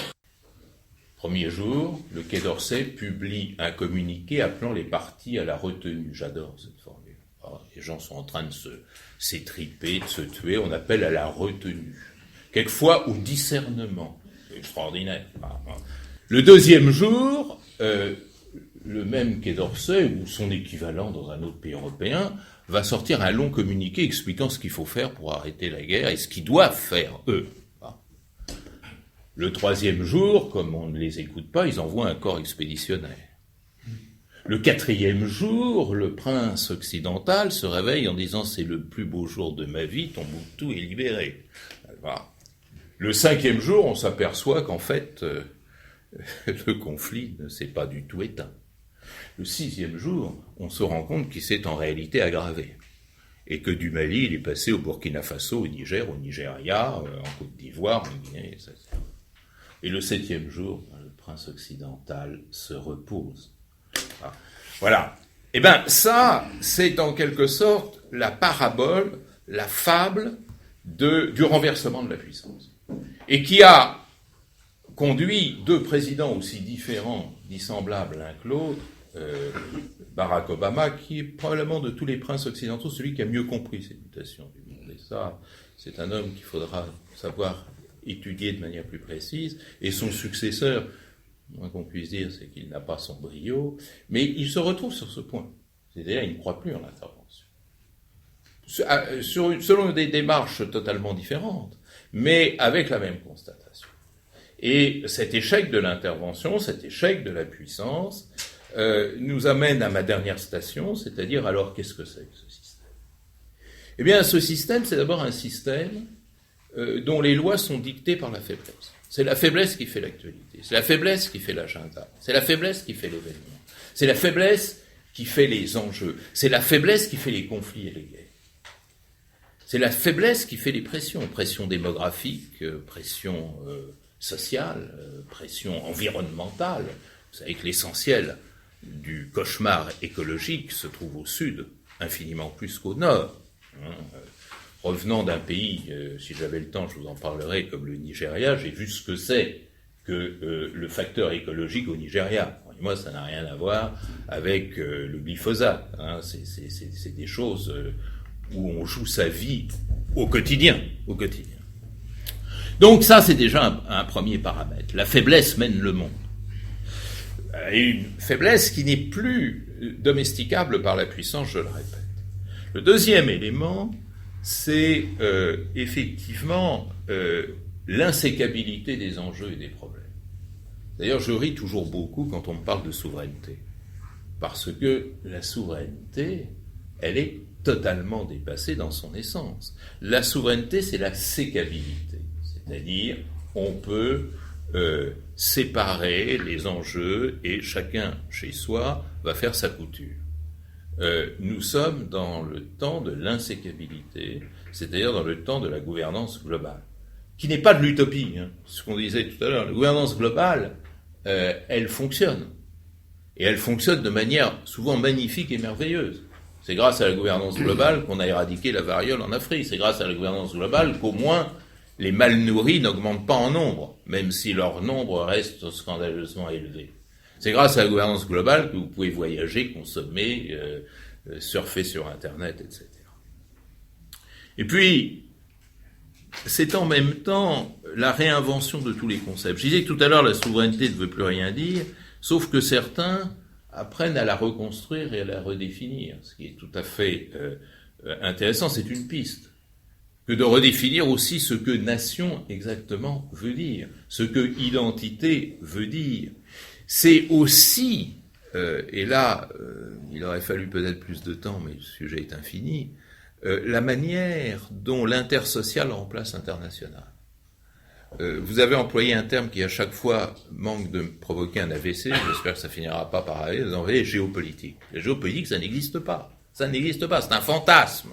Premier jour, le Quai d'Orsay publie un communiqué appelant les partis à la retenue. J'adore cette formule. Les gens sont en train de s'étriper, de se tuer, on appelle à la retenue. Quelquefois au discernement. C'est extraordinaire. Le deuxième jour, le même Quai d'Orsay, ou son équivalent dans un autre pays européen, va sortir un long communiqué expliquant ce qu'il faut faire pour arrêter la guerre et ce qu'ils doivent faire, eux. Le troisième jour, comme on ne les écoute pas, ils envoient un corps expéditionnaire. Le quatrième jour, le prince occidental se réveille en disant « c'est le plus beau jour de ma vie, Tombouctou est libéré ». Voilà. Le cinquième jour, on s'aperçoit qu'en fait, le conflit ne s'est pas du tout éteint. Le sixième jour, on se rend compte qu'il s'est en réalité aggravé. Et que du Mali, il est passé au Burkina Faso, au Niger, au Nigeria, en Côte d'Ivoire, en Guinée, etc. Et le septième jour, le prince occidental se repose. Voilà. Eh bien, ça, c'est en quelque sorte la parabole, la fable du renversement de la puissance. Et qui a conduit deux présidents aussi différents, dissemblables l'un que l'autre, Barack Obama, qui est probablement de tous les princes occidentaux celui qui a mieux compris ces mutations du monde. Et ça, c'est un homme qu'il faudra savoir étudier de manière plus précise. Et son successeur, le moins qu'on puisse dire, c'est qu'il n'a pas son brio, mais il se retrouve sur ce point. C'est-à-dire, il ne croit plus en l'intervention. Selon des démarches totalement différentes, mais avec la même constatation. Et cet échec de l'intervention, cet échec de la puissance, nous amène à ma dernière station, c'est-à-dire, alors, qu'est-ce que c'est que ce système ? Eh bien, ce système, c'est d'abord un système dont les lois sont dictées par la faiblesse. C'est la faiblesse qui fait l'actualité, c'est la faiblesse qui fait l'agenda, c'est la faiblesse qui fait l'événement, c'est la faiblesse qui fait les enjeux, c'est la faiblesse qui fait les conflits et les guerres. C'est la faiblesse qui fait les pressions, pression démographique, pression sociale, pression environnementale. Vous savez que l'essentiel du cauchemar écologique se trouve au sud, infiniment plus qu'au nord. Revenant d'un pays, si j'avais le temps, je vous en parlerai, comme le Nigeria, j'ai vu ce que c'est que le facteur écologique au Nigeria. Et moi, ça n'a rien à voir avec le glyphosate. C'est des choses où on joue sa vie au quotidien. Donc ça, c'est déjà un premier paramètre. La faiblesse mène le monde. Et une faiblesse qui n'est plus domesticable par la puissance, je le répète. Le deuxième élément, c'est effectivement l'insécabilité des enjeux et des problèmes. D'ailleurs, je ris toujours beaucoup quand on me parle de souveraineté, parce que la souveraineté, elle est totalement dépassée dans son essence. La souveraineté, c'est la sécabilité, c'est-à-dire on peut séparer les enjeux et chacun chez soi va faire sa couture. Nous sommes dans le temps de l'insécabilité, c'est-à-dire dans le temps de la gouvernance globale, qui n'est pas de l'utopie, ce qu'on disait tout à l'heure. La gouvernance globale, elle fonctionne. Et elle fonctionne de manière souvent magnifique et merveilleuse. C'est grâce à la gouvernance globale qu'on a éradiqué la variole en Afrique. C'est grâce à la gouvernance globale qu'au moins les mal nourris n'augmentent pas en nombre, même si leur nombre reste scandaleusement élevé. C'est grâce à la gouvernance globale que vous pouvez voyager, consommer, surfer sur Internet, etc. Et puis, c'est en même temps la réinvention de tous les concepts. Je disais que tout à l'heure, la souveraineté ne veut plus rien dire, sauf que certains apprennent à la reconstruire et à la redéfinir, ce qui est tout à fait intéressant, c'est une piste. Que de redéfinir aussi ce que nation exactement veut dire, ce que identité veut dire. C'est aussi, et là, il aurait fallu peut-être plus de temps, mais le sujet est infini, la manière dont l'intersocial remplace l'international. Vous avez employé un terme qui à chaque fois manque de provoquer un AVC, j'espère que ça finira pas par arriver, vous envoyez géopolitique. La géopolitique, ça n'existe pas. Ça n'existe pas, c'est un fantasme.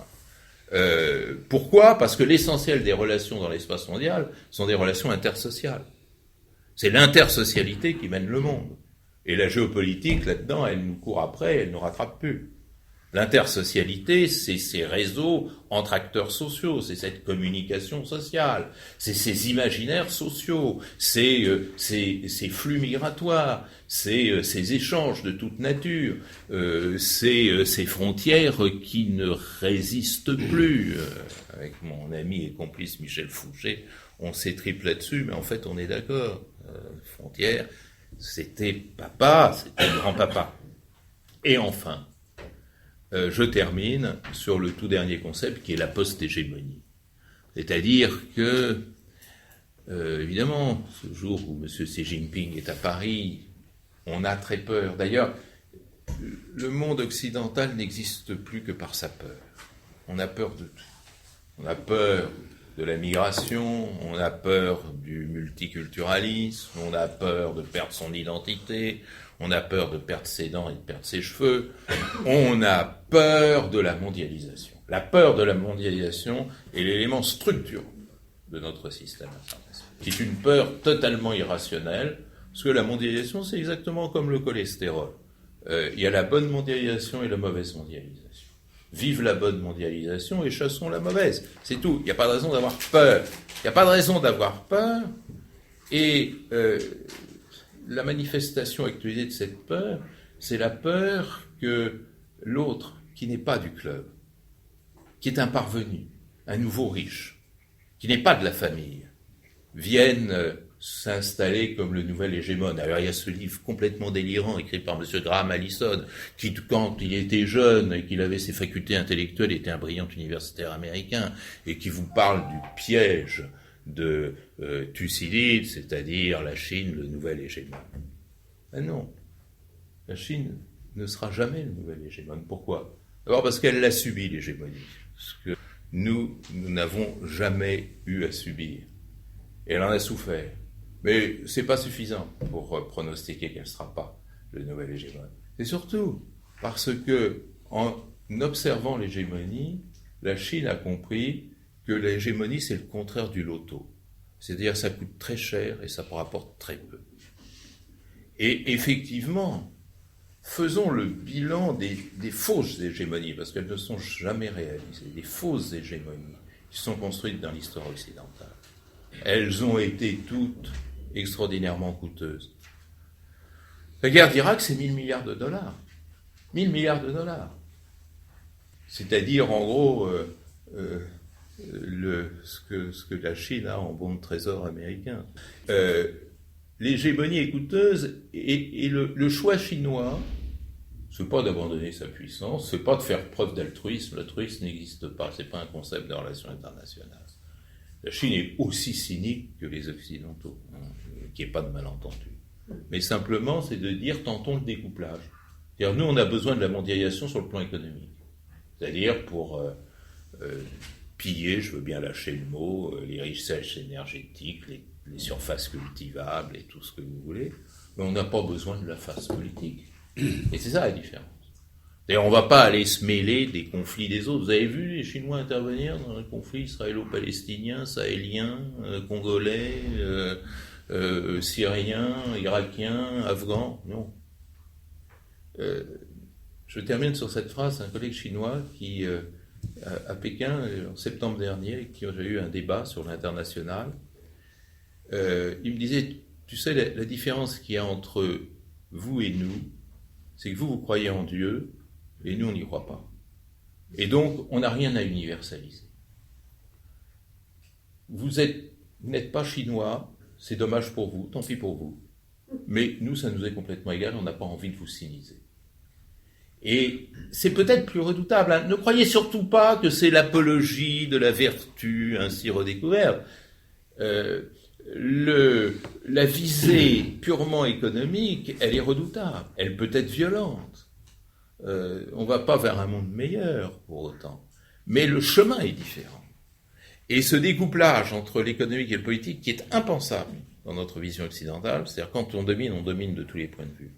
Pourquoi ? Parce que l'essentiel des relations dans l'espace mondial sont des relations intersociales. C'est l'intersocialité qui mène le monde. Et la géopolitique, là-dedans, elle nous court après, elle ne nous rattrape plus. L'intersocialité, c'est ces réseaux entre acteurs sociaux, c'est cette communication sociale, c'est ces imaginaires sociaux, c'est ces flux migratoires, c'est ces échanges de toute nature, c'est ces frontières qui ne résistent plus. Avec mon ami et complice Michel Fouché, on s'étripe là-dessus, mais en fait on est d'accord. Frontières, c'était papa, c'était grand-papa. Et enfin, je termine sur le tout dernier concept qui est la post-hégémonie. C'est-à-dire que, évidemment, ce jour où M. Xi Jinping est à Paris, on a très peur. D'ailleurs, le monde occidental n'existe plus que par sa peur. On a peur de tout. On a peur de la migration, on a peur du multiculturalisme, on a peur de perdre son identité, on a peur de perdre ses dents et de perdre ses cheveux, on a peur de la mondialisation. La peur de la mondialisation est l'élément structurant de notre système international. C'est une peur totalement irrationnelle, parce que la mondialisation, c'est exactement comme le cholestérol. Il y a la bonne mondialisation et la mauvaise mondialisation. Vive la bonne mondialisation et chassons la mauvaise. C'est tout. Il n'y a pas de raison d'avoir peur. Il n'y a pas de raison d'avoir peur. Et la manifestation actualisée de cette peur, c'est la peur que l'autre, qui n'est pas du club, qui est un parvenu, un nouveau riche, qui n'est pas de la famille, vienne s'installer comme le nouvel hégémone. Alors il y a ce livre complètement délirant écrit par M. Graham Allison, qui quand il était jeune et qu'il avait ses facultés intellectuelles était un brillant universitaire américain, et qui vous parle du piège de Thucydide, c'est-à-dire la Chine, le nouvel hégémone. Ben non, la Chine ne sera jamais le nouvel hégémone. Pourquoi ? D'abord parce qu'elle l'a subi, l'hégémonie. Parce que nous n'avons jamais eu à subir. Et elle en a souffert. Mais c'est pas suffisant pour pronostiquer qu'elle ne sera pas le nouvel hégémone. C'est surtout parce que, en observant l'hégémonie, la Chine a compris que l'hégémonie, c'est le contraire du loto. C'est-à-dire, ça coûte très cher et ça rapporte très peu. Et effectivement, faisons le bilan des fausses hégémonies, parce qu'elles ne sont jamais réalisées, des fausses hégémonies qui sont construites dans l'histoire occidentale. Elles ont été toutes extraordinairement coûteuses. La guerre d'Irak, c'est 1000 milliards de dollars. 1000 milliards de dollars. C'est-à-dire, en gros, ce que la Chine a en bon de trésor américain. L'hégémonie est coûteuse et le choix chinois, c'est pas d'abandonner sa puissance, c'est pas de faire preuve d'altruisme. L'altruisme n'existe pas, c'est pas un concept de relations internationales. La Chine est aussi cynique que les Occidentaux, qu'il n'y ait pas de malentendu. Mais simplement, c'est de dire, tentons le découplage. C'est-à-dire, nous, on a besoin de la mondialisation sur le plan économique. C'est-à-dire, pour piller, je veux bien lâcher le mot, les richesses énergétiques, les surfaces cultivables et tout ce que vous voulez, mais on n'a pas besoin de la phase politique. Et c'est ça la différence. D'ailleurs, on ne va pas aller se mêler des conflits des autres. Vous avez vu les Chinois intervenir dans un conflit israélo-palestinien, sahélien, congolais, syrien, irakien, afghan? Non. Je termine sur cette phrase. Un collègue chinois qui, à Pékin, en septembre dernier, avec qui j'ai eu un débat sur l'international, il me disait, tu sais, la différence qu'il y a entre vous et nous, c'est que vous croyez en Dieu, et nous, on n'y croit pas. Et donc, on n'a rien à universaliser. vous n'êtes pas chinois, c'est dommage pour vous, tant pis pour vous. Mais nous, ça nous est complètement égal, on n'a pas envie de vous siniser. Et c'est peut-être plus redoutable. Hein. Ne croyez surtout pas que c'est l'apologie de la vertu ainsi redécouverte. La visée purement économique, elle est redoutable. Elle peut être violente. On ne va pas vers un monde meilleur pour autant. Mais le chemin est différent. Et ce découplage entre l'économique et le politique qui est impensable dans notre vision occidentale, c'est-à-dire quand on domine de tous les points de vue.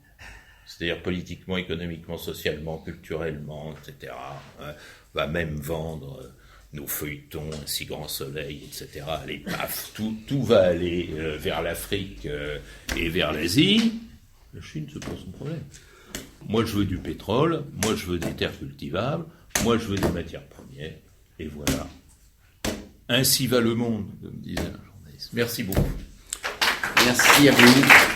C'est-à-dire politiquement, économiquement, socialement, culturellement, etc. On va même vendre nos feuilletons, un si grand soleil, etc. Allez, paf, tout va aller vers l'Afrique et vers l'Asie. La Chine se pose son problème. Moi, je veux du pétrole, moi, je veux des terres cultivables, moi, je veux des matières premières, et voilà. Ainsi va le monde, comme disait un journaliste. Merci beaucoup. Merci à vous.